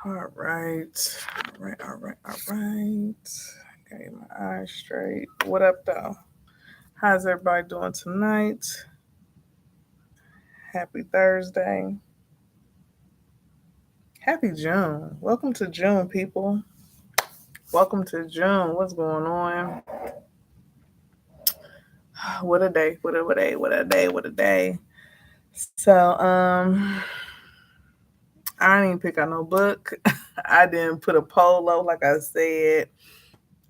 All right. Got my eyes straight. What up, though? How's everybody doing tonight? Happy Thursday. Happy June. Welcome to June, people. Welcome to June. What's going on? What a day. What a day. So, I didn't even pick out no book. I didn't put a polo, like I said.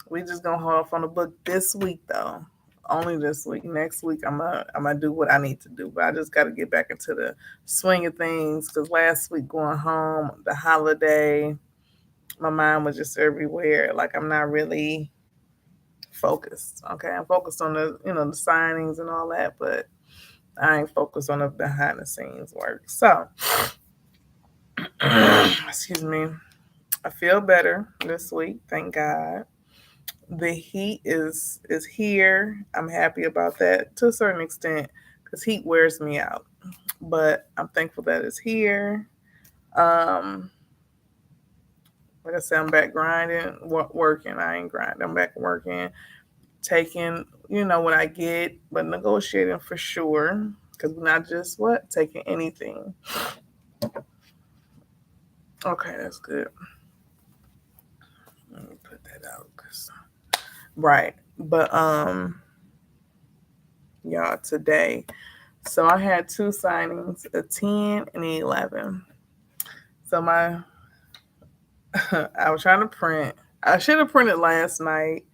We just gonna hold off on the book this week, though. Only this week. Next week, I'm gonna do what I need to do. But I just got to get back into the swing of things because last week going home, the holiday, my mind was just everywhere. Like I'm not really focused. Okay, I'm focused on the signings and all that, but I ain't focused on the behind the scenes work. So, excuse me. I feel better this week, thank God. The heat is here. I'm happy about that to a certain extent because heat wears me out. But I'm thankful that it's here. Um, like I said, I'm back grinding, working. I ain't grinding. I'm back working, taking what I get, but negotiating for sure because we're not just taking anything. Okay, that's good. Let me put that out, right. But y'all, today, so I had two signings, a 10 and an 11. So I was trying to print. I should have printed last night.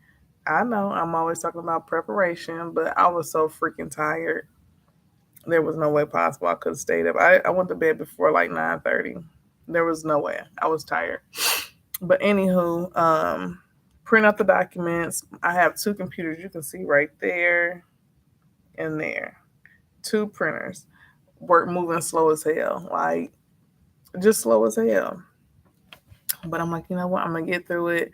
I know I'm always talking about preparation, but I was so freaking tired. There was no way possible I could have stayed up. I went to bed before like 9:30. There was no way. I was tired. But anywho, print out the documents. I have two computers. You can see right there and there. Two printers. Work moving slow as hell. Like just slow as hell. But I'm like, you know what? I'm gonna get through it.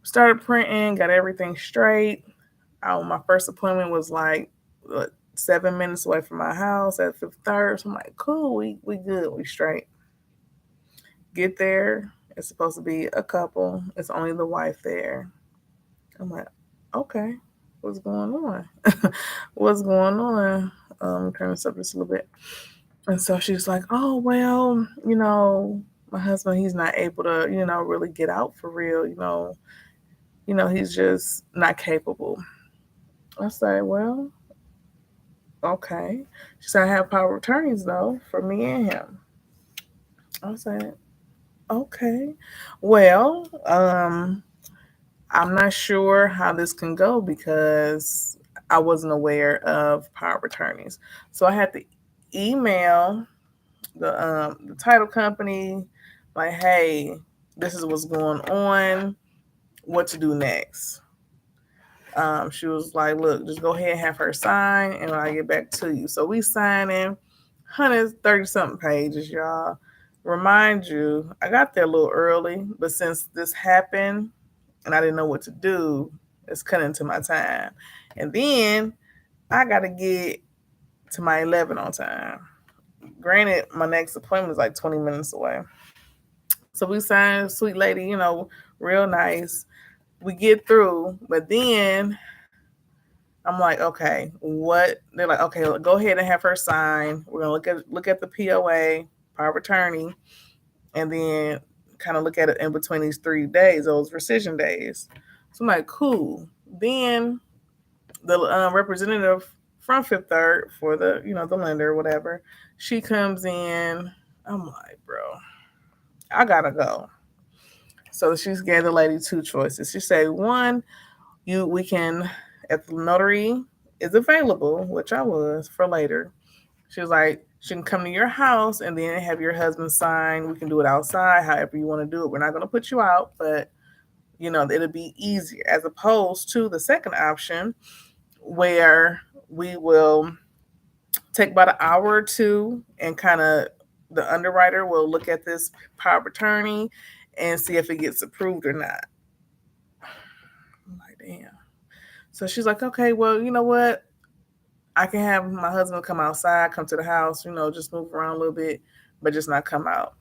Started printing, got everything straight. My first appointment was like 7 minutes away from my house at Fifth Third. So I'm like, cool, we good, we straight. Get there. It's supposed to be a couple. It's only the wife there. I'm like, okay, what's going on? What's going on? Turn this up just a little bit. And so she's like, oh well, my husband, he's not able to, really get out for real. He's just not capable. I say, well, okay. She said, I have power of attorneys though for me and him. I said, okay. Well, I'm not sure how this can go because I wasn't aware of power of attorneys. So I had to email the title company, like, hey, this is what's going on. What to do next? She was like, look, just go ahead and have her sign, and I'll get back to you. So we signing 130 something pages, y'all. Remind you, I got there a little early, but since this happened and I didn't know what to do, it's cutting into my time. And then I got to get to my 11 on time. Granted, my next appointment is like 20 minutes away. So we signed, sweet lady, real nice. We get through, but then I'm like, okay, what? They're like, okay, go ahead and have her sign. We're gonna look at the POA, power of attorney, and then kind of look at it in between these 3 days, those rescission days. So I'm like, cool. Then the representative from Fifth Third for the lender, whatever, she comes in. I'm like, bro, I gotta go. So she's gave the lady two choices. She said, one, we can, if the notary is available, which I was for later. She was like, she can come to your house and then have your husband sign. We can do it outside, however you want to do it. We're not going to put you out, but it'll be easier as opposed to the second option where we will take about an hour or two and kind of the underwriter will look at this power of attorney and see if it gets approved or not. I'm like, damn. So she's like, okay, well, you know what? I can have my husband come outside, come to the house, just move around a little bit, but just not come out.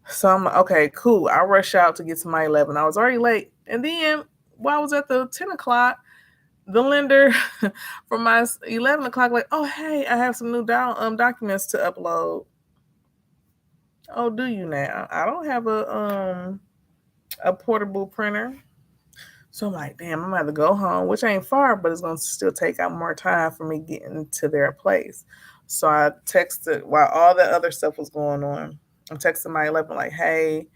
So I'm like, okay, cool. I rush out to get to my 11. I was already late. And then while I was at the 10 o'clock, the lender from my 11 o'clock, like, oh, hey, I have some new documents to upload. Oh, do you now? I don't have a portable printer. So I'm like, damn, I'm gonna have to go home, which ain't far, but it's gonna still take out more time for me getting to their place. So I texted while all the other stuff was going on. I'm texting my 11 like, hey,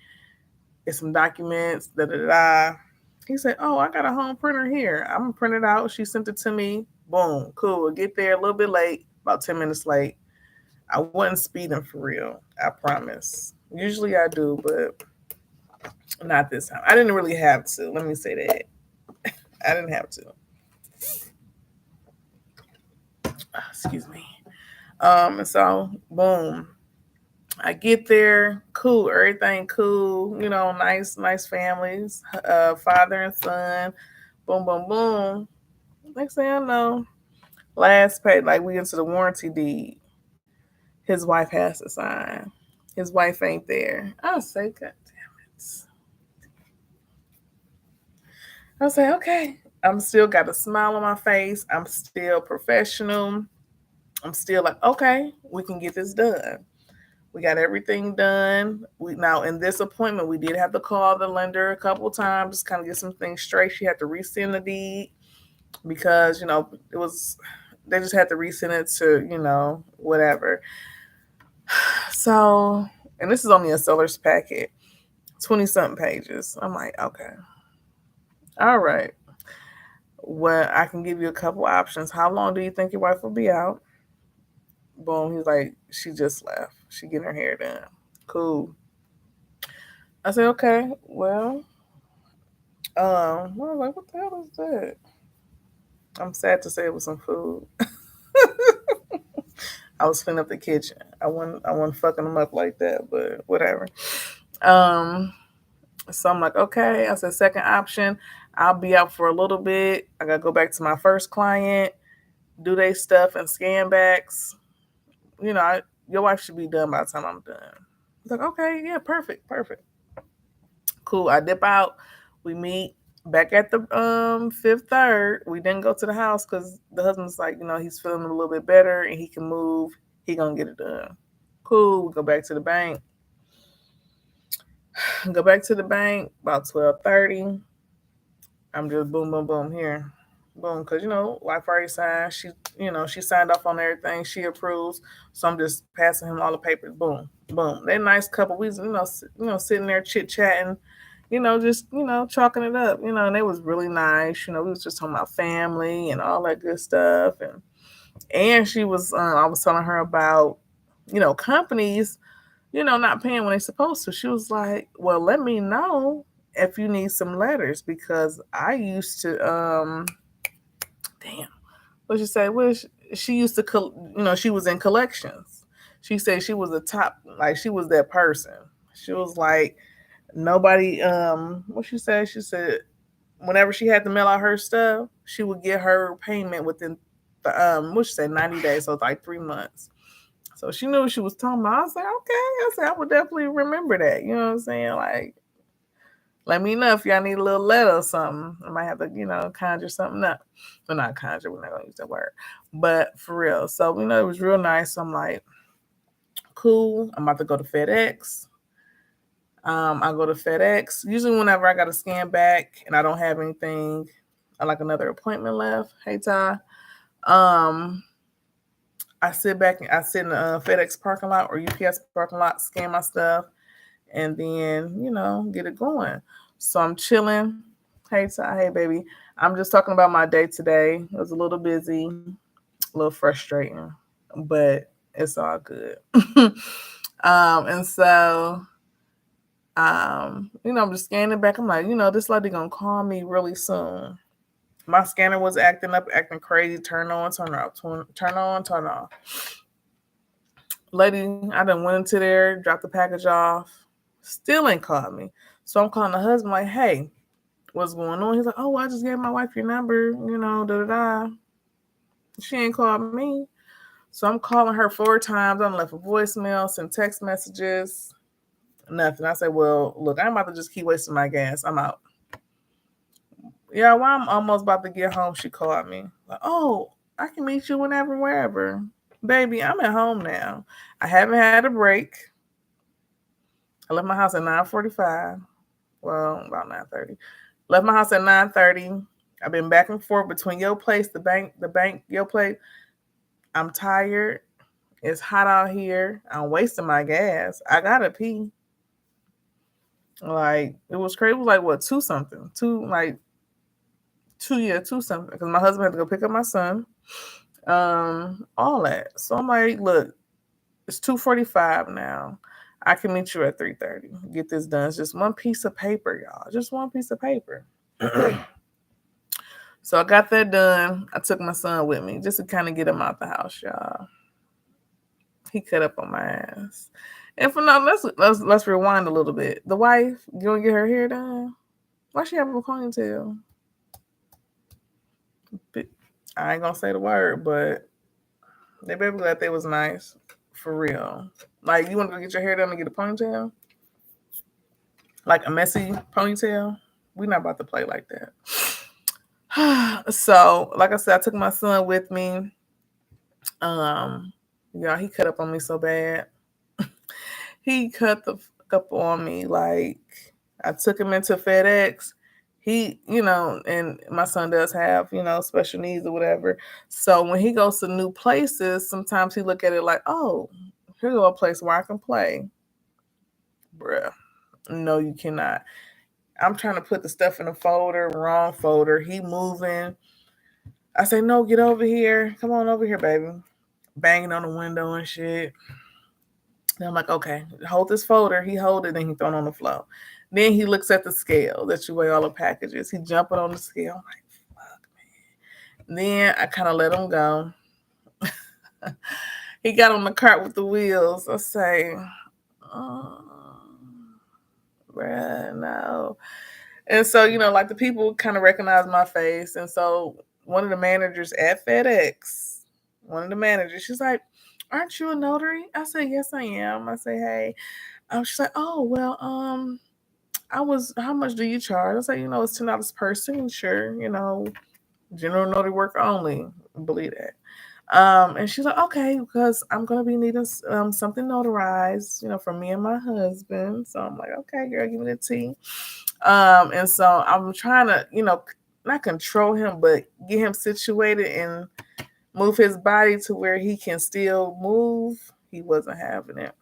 it's some documents, da da da. He said, oh, I got a home printer here. I'm gonna print it out. She sent it to me. Boom, cool. We'll get there a little bit late, about 10 minutes late. I wasn't speeding for real. I promise. Usually I do, but not this time. I didn't really have to. Let me say that. I didn't have to. Excuse me. And so boom. I get there, cool, everything cool, nice families, father and son, boom, boom, boom. Next thing I know, last page, like we into the warranty deed. His wife has to sign. His wife ain't there. I say, God damn it. I say, okay. I'm still got a smile on my face. I'm still professional. I'm still like, okay, we can get this done. We got everything done. We now in this appointment, we did have to call the lender a couple times, kind of get some things straight. She had to resend the deed because it was they just had to resend it to whatever. So, and this is only a seller's packet, 20 something pages. I'm like, okay, all right. Well, I can give you a couple options. How long do you think your wife will be out? Boom. He's like, she just left. She getting her hair done. Cool. I said, okay, well, I was like, what the hell is that? I'm sad to say it was some food. I was cleaning up the kitchen. I wasn't fucking them up like that, but whatever. Um, so I'm like, okay. I said, second option, I'll be out for a little bit. I gotta go back to my first client, do they stuff and scan backs. Your wife should be done by the time I'm done. I was like, okay, yeah, perfect. Cool. I dip out. We meet back at the Fifth Third. We didn't go to the house because the husband's like, he's feeling a little bit better and he can move. He gonna get it done. Cool. We go back to the bank. Go back to the bank about 12:30. I'm just boom, boom, boom here. Boom, because wife already signed. She signed off on everything. She approves. So I'm just passing him all the papers. Boom, boom. They nice couple. We sitting there chit chatting, just chalking it up. And they was really nice. We was just talking about family and all that good stuff. And she was I was telling her about companies not paying when they're supposed to. She was like, well, let me know if you need some letters because I used to damn, what you say? Well, she used to she was in collections. She said she was a top, like she was that person. She was like nobody what she said whenever she had to mail out her stuff, she would get her payment within the what she said 90 days, so it's like 3 months. So she knew what she was talking about. I was like, okay. I said, I would definitely remember that. You know what I'm saying? Like, let me know if y'all need a little letter or something. I might have to, conjure something up. Well, not conjure, we're not going to use that word. But for real. So, it was real nice. So I'm like, cool. I'm about to go to FedEx. I go to FedEx. Usually whenever I got to scan back and I don't have anything, I like another appointment left. Hey, Ty. I sit back and I sit in the FedEx parking lot or UPS parking lot, scan my stuff, and then get it going. So I'm chilling. Hey, hey, baby. I'm just talking about my day today. It was a little busy, a little frustrating, but it's all good. And so, I'm just scanning back. I'm like, this lady gonna call me really soon. My scanner was acting up, acting crazy. Turn on, turn off, turn on, turn off. Lady, I done went into there, dropped the package off. Still ain't called me. So I'm calling the husband like, hey, what's going on? He's like, oh, I just gave my wife your number, da da da. She ain't called me. So I'm calling her 4 times. I'm left a voicemail, some text messages. Nothing. I said, well, look, I'm about to just keep wasting my gas. I'm out. Yeah, while I'm almost about to get home, she called me. Like, oh, I can meet you whenever, wherever. Baby, I'm at home now. I haven't had a break. I left my house at 9:45. Well, about 9:30. Left my house at 9:30. I've been back and forth between your place, the bank, your place. I'm tired. It's hot out here. I'm wasting my gas. I gotta pee. Like it was crazy. It was like what, two something, two something. Because my husband had to go pick up my son. All that. So I'm like, look, it's 2:45 now. I can meet you at 3:30. Get this done. It's just one piece of paper, y'all. Just one piece of paper. So I got that done. I took my son with me just to kind of get him out the house, y'all. He cut up on my ass. And for now, let's rewind a little bit. The wife, you gonna get her hair done? Why she have a ponytail? I ain't gonna say the word, but they baby glad they was nice. For real. Like, you want to get your hair done and get a ponytail? Like a messy ponytail? We not about to play like that. So, like I said, I took my son with me. Y'all, he cut up on me so bad. He cut the fuck up on me. Like, I took him into FedEx. He, and my son does have, special needs or whatever. So when he goes to new places, sometimes he look at it like, oh, here's a place where I can play. Bruh, no, you cannot. I'm trying to put the stuff in a folder, wrong folder. He moving. I say, no, get over here. Come on over here, baby. Banging on the window and shit. And I'm like, okay, hold this folder. He hold it, and he throw it on the floor. Then he looks at the scale that you weigh all the packages. He jumping on the scale. I'm like, fuck, man. Then I kind of let him go. He got on the cart with the wheels. I say, oh, bruh, no. And so, like the people kind of recognize my face. And so one of the managers at FedEx, she's like, aren't you a notary? I say, yes, I am. I say, hey. She's like, oh, well, how much do you charge? I say, it's $10 per signature, general notary work only. Believe that. And she's like, okay, because I'm gonna be needing something notarized, for me and my husband. So I'm like, okay, girl, give me the tea. And so I'm trying to, not control him, but get him situated and move his body to where he can still move. He wasn't having it.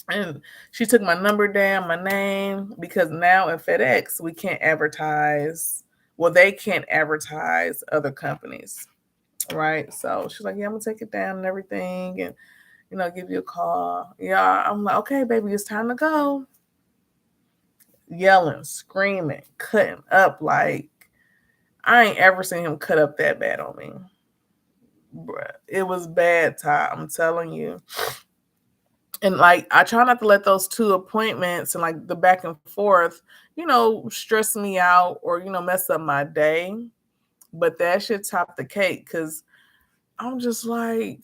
And she took my number down, my name, because now in FedEx, we can't advertise. Well, they can't advertise other companies. Right. So she's like, yeah, I'm going to take it down and everything and, give you a call. Yeah. I'm like, okay, baby, it's time to go. Yelling, screaming, cutting up. Like, I ain't ever seen him cut up that bad on me. Bruh, it was bad, Ty. I'm telling you. And like, I try not to let those two appointments and like the back and forth, stress me out or, mess up my day. But that should top the cake because I'm just like,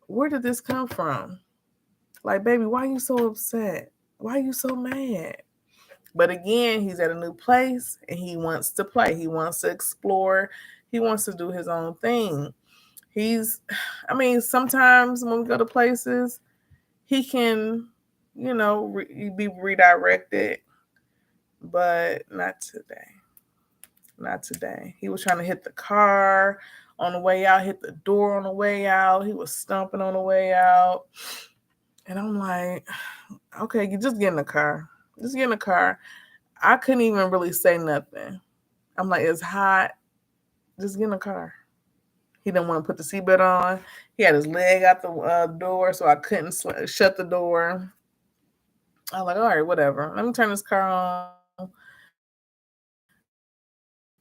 where did this come from? Like, baby, why are you so upset? Why are you so mad? But again, he's at a new place and he wants to play. He wants to explore. He wants to do his own thing. Sometimes when we go to places, he can, be redirected, but not today. Not today. He was trying to hit the car on the way out, hit the door on the way out. He was stomping on the way out. And I'm like, okay, you just get in the car. Just get in the car. I couldn't even really say nothing. I'm like, it's hot. Just get in the car. He didn't want to put the seatbelt on. He had his leg out the door, so I couldn't shut the door. I was like, all right, whatever. Let me turn this car on.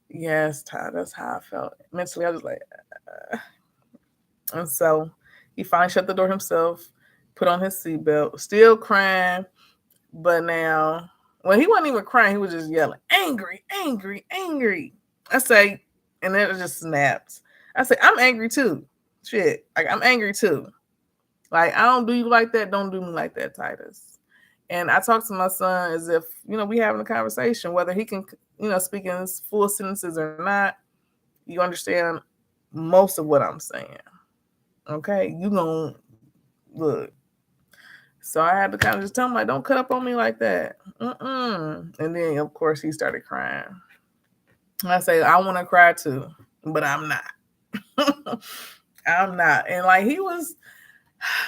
Yes, Ty, that's how I felt. Mentally, I was like, And so he finally shut the door himself, put on his seatbelt, still crying. But now, well, he wasn't even crying. He was just yelling, angry, angry, angry. I say, and then it just snaps. I say, I'm angry too. Shit, like I'm angry too. Like, I don't do you like that. Don't do me like that, Titus. And I talk to my son as if, we having a conversation, whether he can, speak in full sentences or not. You understand most of what I'm saying. Okay. You gonna look. So I had to kind of just tell him, like, don't cut up on me like that. And then, of course, he started crying. I say, I want to cry too, but I'm not. I'm not. And like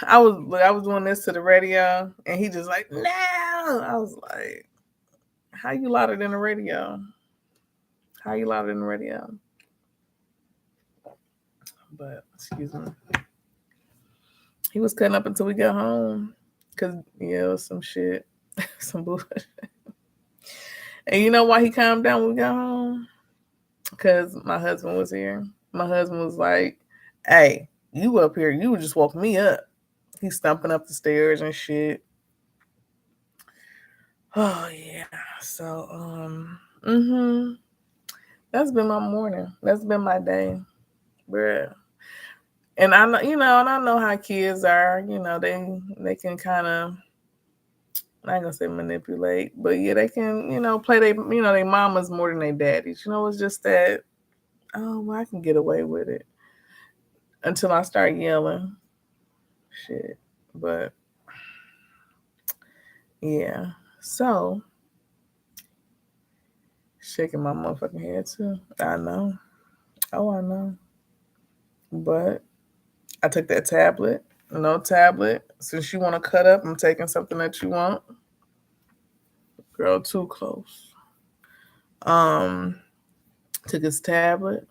I was doing this to the radio, and he just like, no. I was like, how you louder than the radio? How you louder than the radio? But excuse me, he was cutting up until we got home, cause yeah, it was some shit, some bullshit. And you know why he calmed down when we got home? Cause my husband was here. My husband was like, "Hey, you up here? You just woke me up." He's stumping up the stairs and shit. Oh yeah. So that's been my morning. That's been my day, bruh. And I know, and I know how kids are. They can kind of, I'm not gonna say manipulate, but yeah, they can, play they mamas more than they daddies. It's just that, oh, well, I can get away with it until I start yelling, shit. But yeah, so shaking my motherfucking head too. I know. Oh, I know. But I took that tablet. No tablet. Since you want to cut up, I'm taking something that you want. Girl, too close. Um, took his tablet.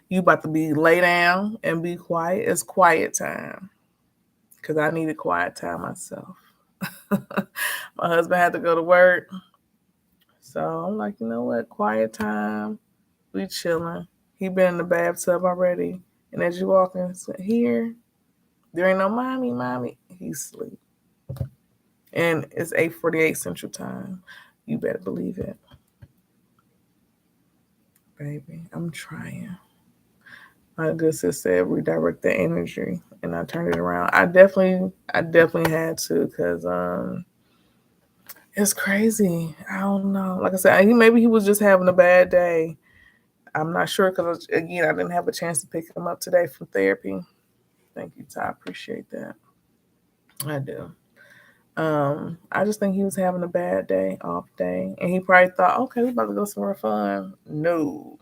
You about to be lay down and be quiet. It's quiet time. Cause I needed quiet time myself. My husband had to go to work. So I'm like, you know what? Quiet time. We chilling. He been in the bathtub already. And as you walk in here, there ain't no mommy. He's asleep. And it's 8:48 Central Time. You better believe it. Baby, I'm trying. My good sister said redirect the energy, and I turned it around. I definitely had to, because it's crazy. I don't know. Like I said, maybe he was just having a bad day. I'm not sure, because again, I didn't have a chance to pick him up today from therapy. Thank you, Ty. I appreciate that. I do. I just think he was having a bad day, off day, and he probably thought, okay, we about to go somewhere fun. No,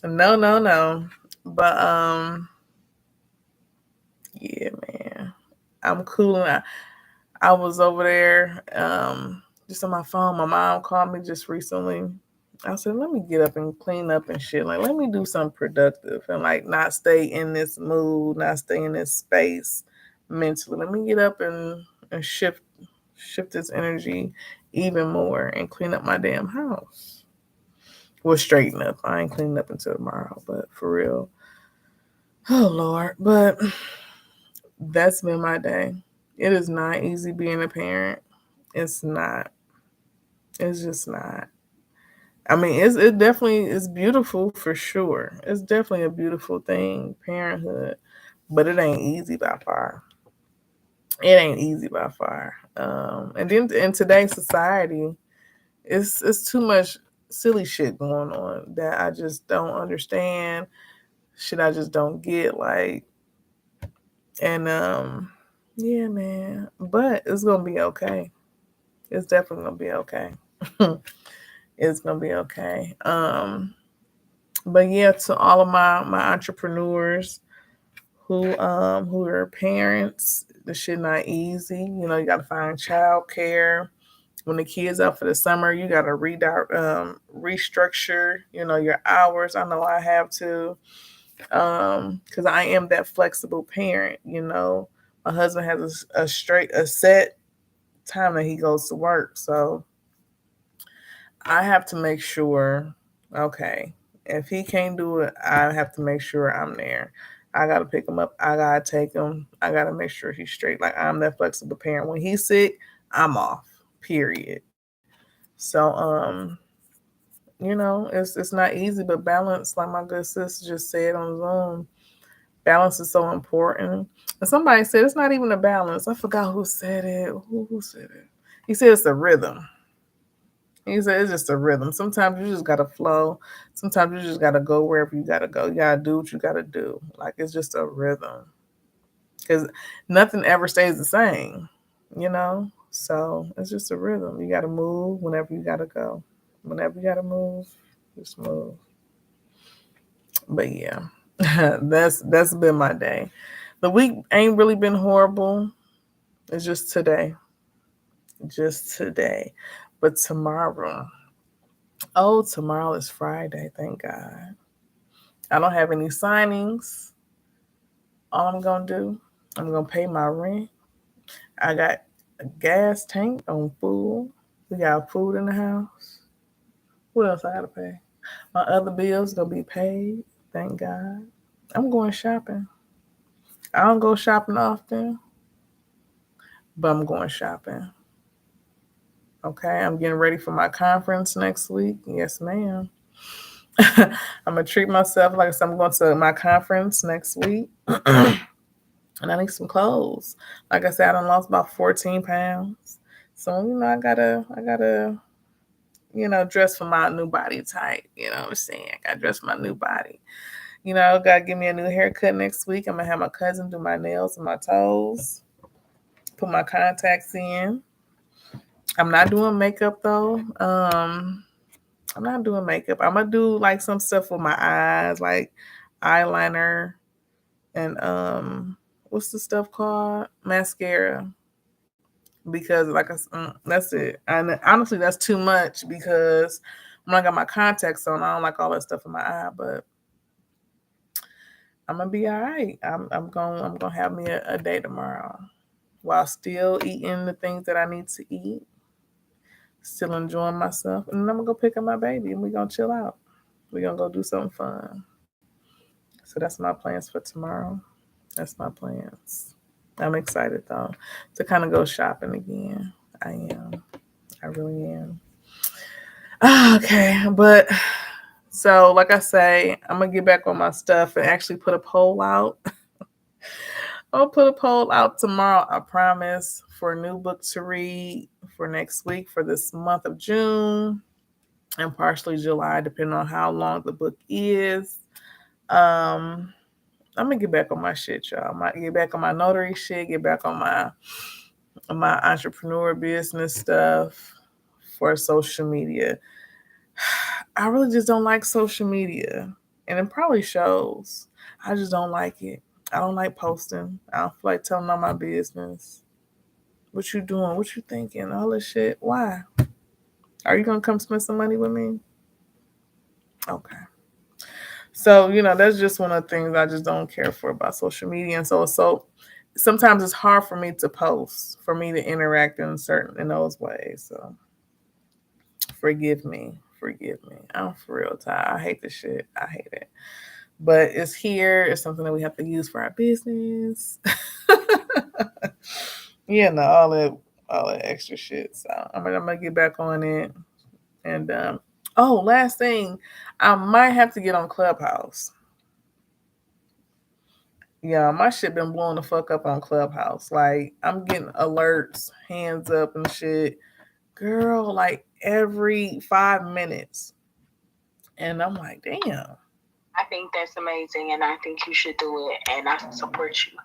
no, no, no. But yeah, man, I'm cool. I was over there, just on my phone. My mom called me just recently. I said, let me get up and clean up and shit. Like, let me do something productive and like not stay in this mood, not stay in this space mentally. Let me get up and shift this energy even more and clean up my damn house. Well, straighten up. I ain't cleaning up until tomorrow, but for real. Oh Lord. But that's been my day. It is not easy being a parent. It's not. It's just not. I mean, it definitely is beautiful for sure. It's definitely a beautiful thing, parenthood, but it ain't easy by far. It ain't easy by far. And then in today's society, it's too much silly shit going on that I just don't understand. Shit, I just don't get. Like, and yeah, man. But it's gonna be okay. It's definitely gonna be okay. It's gonna be okay. But yeah, to all of my entrepreneurs who are parents, the shit not easy. You gotta find childcare. When the kids out for the summer, you gotta restructure, your hours. I know I have to, because I am that flexible parent. My husband has a set time that he goes to work, so I have to make sure, okay, if he can't do it, I have to make sure I'm there. I gotta pick him up. I gotta take him. I gotta make sure he's straight. Like, I'm that flexible parent. When he's sick, I'm off. Period. So it's not easy, but balance, like my good sis just said on Zoom, Balance is so important. And somebody said it's not even a balance. I forgot who said it. Who said it? He said it's a rhythm. He said it's just a rhythm. Sometimes you just gotta flow. Sometimes you just gotta go wherever you gotta go. You gotta do what you gotta do. Like it's just a rhythm. Because nothing ever stays the same, you know? So it's just a rhythm. You gotta move whenever you gotta go. Whenever you gotta move, just move. But yeah. That's been my day. The week ain't really been horrible. It's just today. Just today. But tomorrow. Oh, tomorrow is Friday, thank God. I don't have any signings. All I'm gonna do, I'm gonna pay my rent. I got a gas tank on full. We got food in the house. What else I gotta pay? My other bills gonna be paid. Thank God. I'm going shopping. I don't go shopping often, but I'm going shopping. Okay, I'm getting ready for my conference next week. Yes, ma'am. I'm gonna treat myself like I said, I'm going to my conference next week. And I need some clothes. Like I said, I done lost about 14 pounds. So, I gotta, dress for my new body type. You know what I'm saying? I gotta dress for my new body. Gotta give me a new haircut next week. I'm gonna have my cousin do my nails and my toes, put my contacts in. I'm not doing makeup though. I'm not doing makeup. I'm gonna do like some stuff with my eyes, like eyeliner and what's the stuff called? Mascara. Because that's it. And honestly, that's too much because when I got my contacts on, I don't like all that stuff in my eye. But I'm gonna be all right. I'm gonna have me a day tomorrow while still eating the things that I need to eat, still enjoying myself, and then I'm gonna go pick up my baby and we're gonna chill out. We're gonna go do something fun. So that's my plans for tomorrow. That's my plans. I'm excited though to kind of go shopping again. I am. I really am. Okay, but so like I say, I'm gonna get back on my stuff and actually put a poll out. I'll put a poll out tomorrow, I promise, for a new book to read for next week for this month of June and partially July, depending on how long the book is. Um, I'm gonna get back on my shit, y'all. I might get back on my notary shit, get back on my entrepreneur business stuff for social media. I really just don't like social media, and it probably shows. I just don't like it. I don't like posting. I don't feel like telling all my business. What you doing? What you thinking? All this shit. Why? Are you gonna come spend some money with me? Okay. So that's just one of the things I just don't care for about social media, and so sometimes it's hard for me to post, for me to interact in those ways. So forgive me. I'm for real tired. I hate this shit. I hate it. But it's here. It's something that we have to use for our business. All that extra shit. So I'm gonna get back on it. And last thing, I might have to get on Clubhouse. Yeah, my shit been blowing the fuck up on Clubhouse. Like I'm getting alerts, hands up and shit. Girl, like every 5 minutes. And I'm like, damn. I think that's amazing, and I think you should do it, and I support you.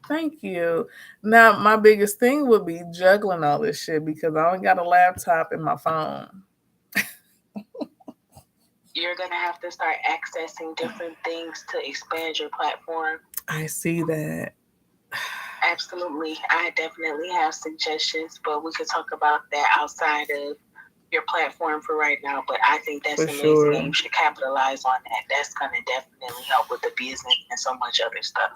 Thank you. Now, my biggest thing would be juggling all this shit because I only got a laptop and my phone. You're going to have to start accessing different things to expand your platform. I see that. Absolutely. I definitely have suggestions, but we could talk about that outside of your platform for right now. But I think that's For amazing, sure. and you should capitalize on that. That's going to definitely help with the business and so much other stuff.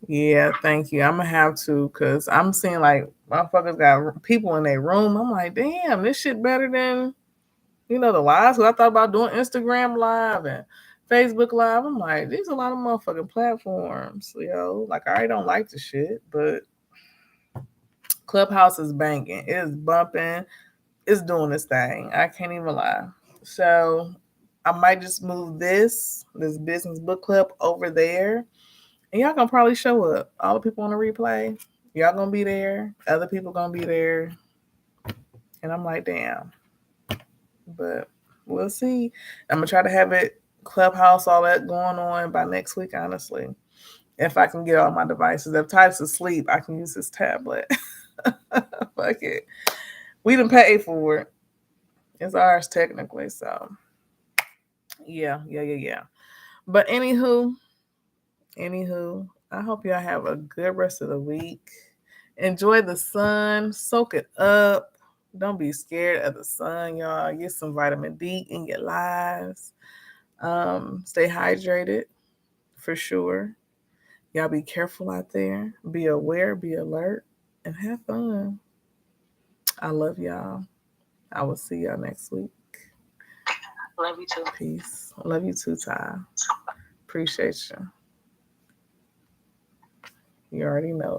Yeah, thank you. I'm gonna have to because I'm seeing like motherfuckers got people in their room. I'm like, damn, this shit better than the lives. Cause I thought about doing Instagram live and Facebook live. I'm like, these are a lot of motherfucking platforms, Like I already don't like the shit, but Clubhouse is banging. It is bumping. It's doing its thing. I can't even lie. So I might just move this business book club over there And y'all gonna probably show up. All the people on the replay, y'all gonna be there. Other people gonna be there. And I'm like, damn. But we'll see. I'm gonna try to have it clubhouse, all that going on by next week, honestly. If I can get all my devices. If Ty's asleep, I can use his tablet. Fuck it. We didn't pay for it. It's ours technically, so yeah. But anywho, I hope y'all have a good rest of the week. Enjoy the sun, soak it up. Don't be scared of the sun, y'all. Get some vitamin D in your lives. Stay hydrated for sure. Y'all be careful out there. Be aware, be alert, and have fun. I love y'all. I will see y'all next week. Love you too. Peace. Love you too, Ty. Appreciate you. You already know it.